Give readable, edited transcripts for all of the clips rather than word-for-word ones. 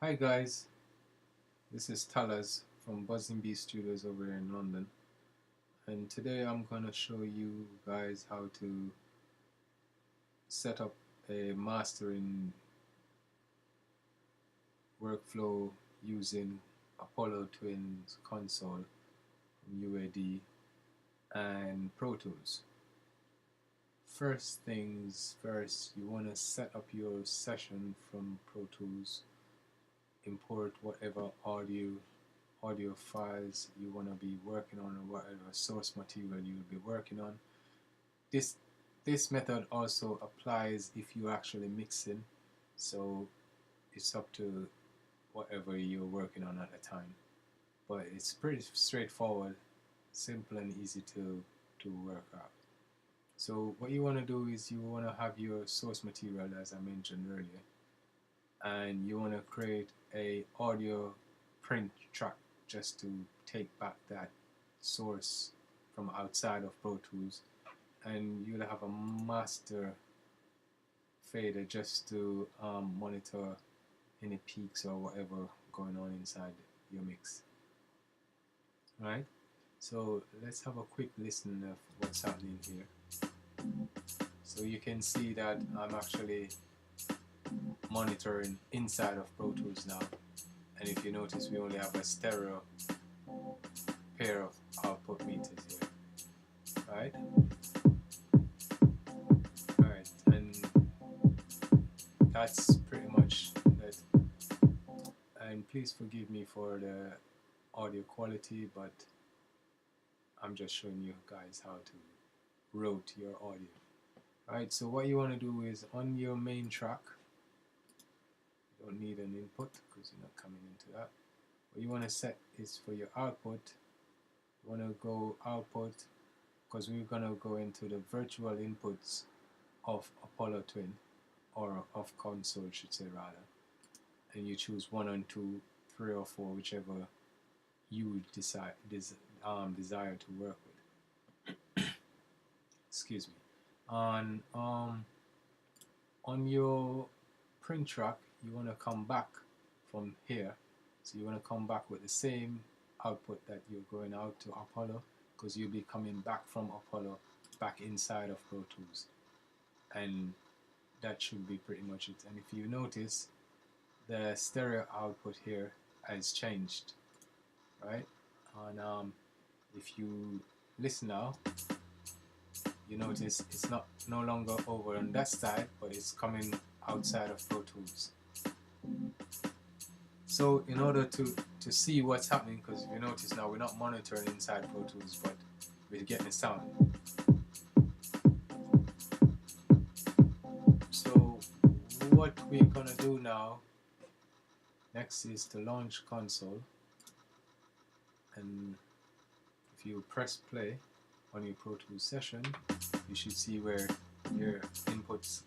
Hi guys, this is Talas from Buzzing Bee Studios over here in London, and today I'm gonna show you guys how to set up a mastering workflow using Apollo Twins console from UAD and Pro Tools. First things first, you want to set up your session from Pro Tools, import whatever audio files you want to be working on or whatever source material you will be working on. This method also applies if you're actually mixing, so it's up to whatever you're working on at the time. But it's pretty straightforward, simple and easy to work out. So what you want to do is you want to have your source material, as I mentioned earlier, and you want to create a audio print track just to take back that source from outside of Pro Tools, and you'll have a master fader just to monitor any peaks or whatever going on inside your mix. Alright, so let's have a quick listen of what's happening here. So you can see that I'm actually monitoring inside of Pro Tools now, and if you notice we only have a stereo pair of output meters here, right? Alright, and that's pretty much it. And please forgive me for the audio quality, but I'm just showing you guys how to route your audio. Alright, so what you want to do is on your main track, you don't need an input because you're not coming into that. What you want to set is for your output, you want to go output, because we're going to go into the virtual inputs of Apollo Twin, or of console should say rather, and you choose 1 and 2, 3 or 4, whichever you desire to work with. Excuse me. On your print track, you want to come back from here, so you want to come back with the same output that you're going out to Apollo, because you'll be coming back from Apollo back inside of Pro Tools, and that should be pretty much it. And if you notice, the stereo output here has changed, right? And if you listen now, you notice it's no longer over on that side, but it's coming outside of Pro Tools. So in order to see what's happening, because if you notice now we're not monitoring inside Pro Tools, but we're getting the sound. So what we're gonna do now next is to launch console, and if you press play on your Pro Tools session, you should see where your outputs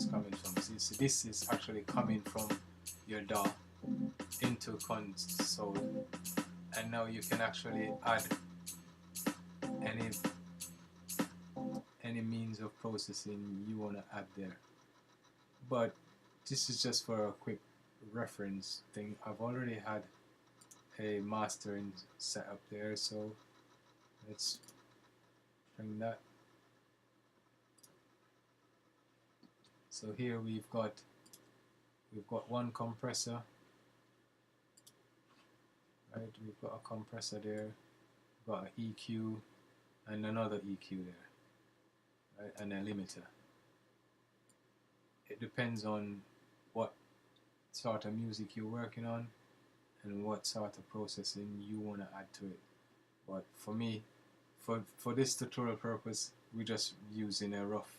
coming from. See, so this is actually coming from your DAW into console, and now you can actually add any means of processing you want to add there. But this is just for a quick reference thing. I've already had a mastering set up there, so let's bring that. So here we've got one compressor, right? We've got a compressor there, we've got an EQ and another EQ there, right? And a limiter. It depends on what sort of music you're working on and what sort of processing you want to add to it. But for me, for this tutorial purpose, we're just using a rough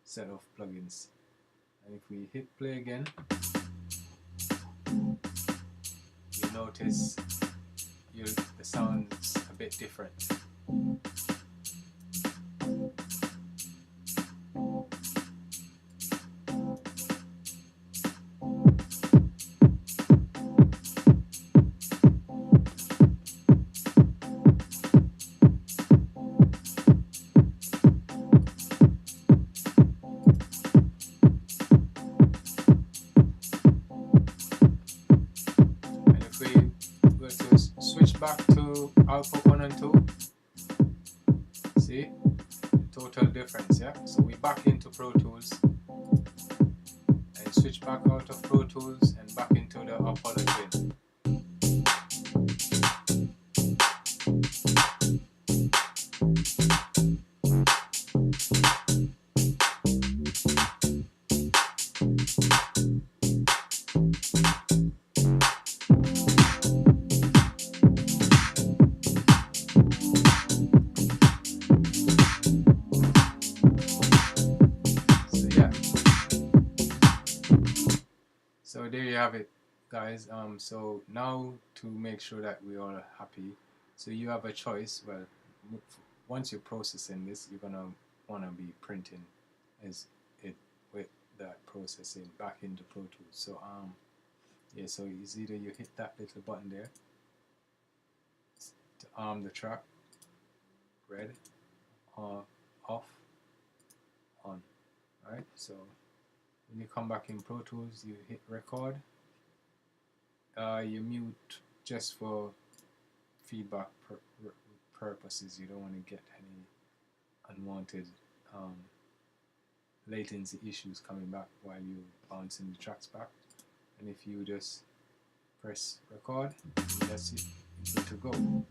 set of plugins. And if we hit play again, you notice the sound's a bit different. back to output 1 and 2. See? Total difference, yeah? So we back into Pro Tools and switch back out of Pro Tools and back into the Apollo Twin. So there you have it, guys. So now to make sure that we all are happy, so you have a choice. Well, once you're processing this, you're gonna want to be printing as it with that processing back into Pro Tools. So yeah, so it's either you hit that little button there to arm the track, red, off, on. Alright, so when you come back in Pro Tools, you hit record. You mute just for feedback purposes. You don't want to get any unwanted latency issues coming back while you bouncing the tracks back. And if you just press record, that's it. You're good to go.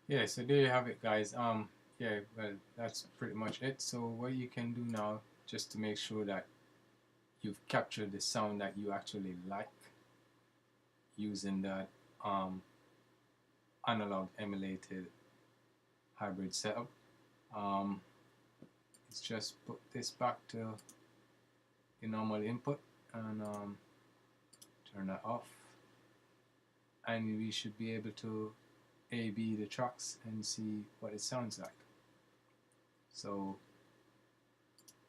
Yeah, so there you have it, guys. Yeah, well, that's pretty much it. So what you can do now, just to make sure that you've captured the sound that you actually like using that analog emulated hybrid setup, is just put this back to your normal input and turn that off, and we should be able to A/B the tracks and see what it sounds like. So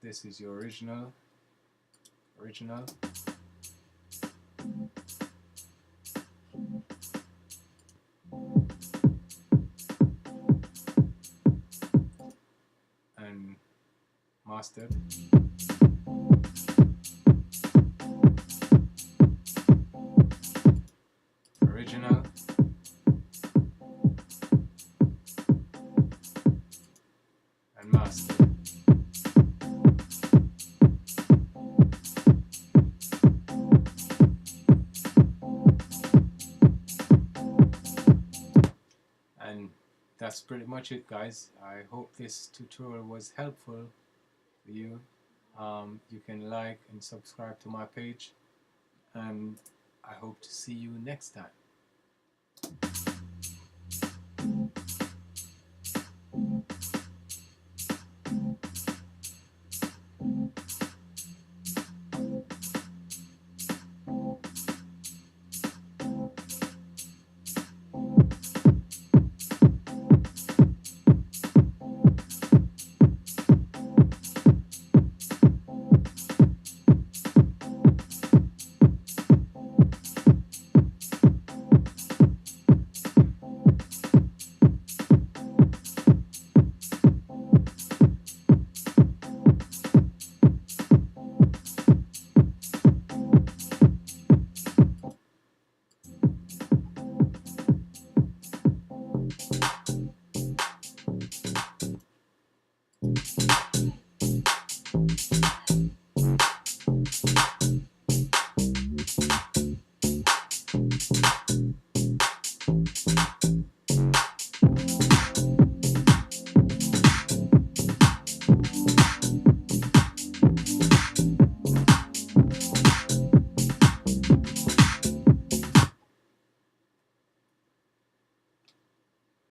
this is your original, and mastered. Original, and mastered. And that's pretty much it, guys. I hope this tutorial was helpful for you. You can like and subscribe to my page, and I hope to see you next time.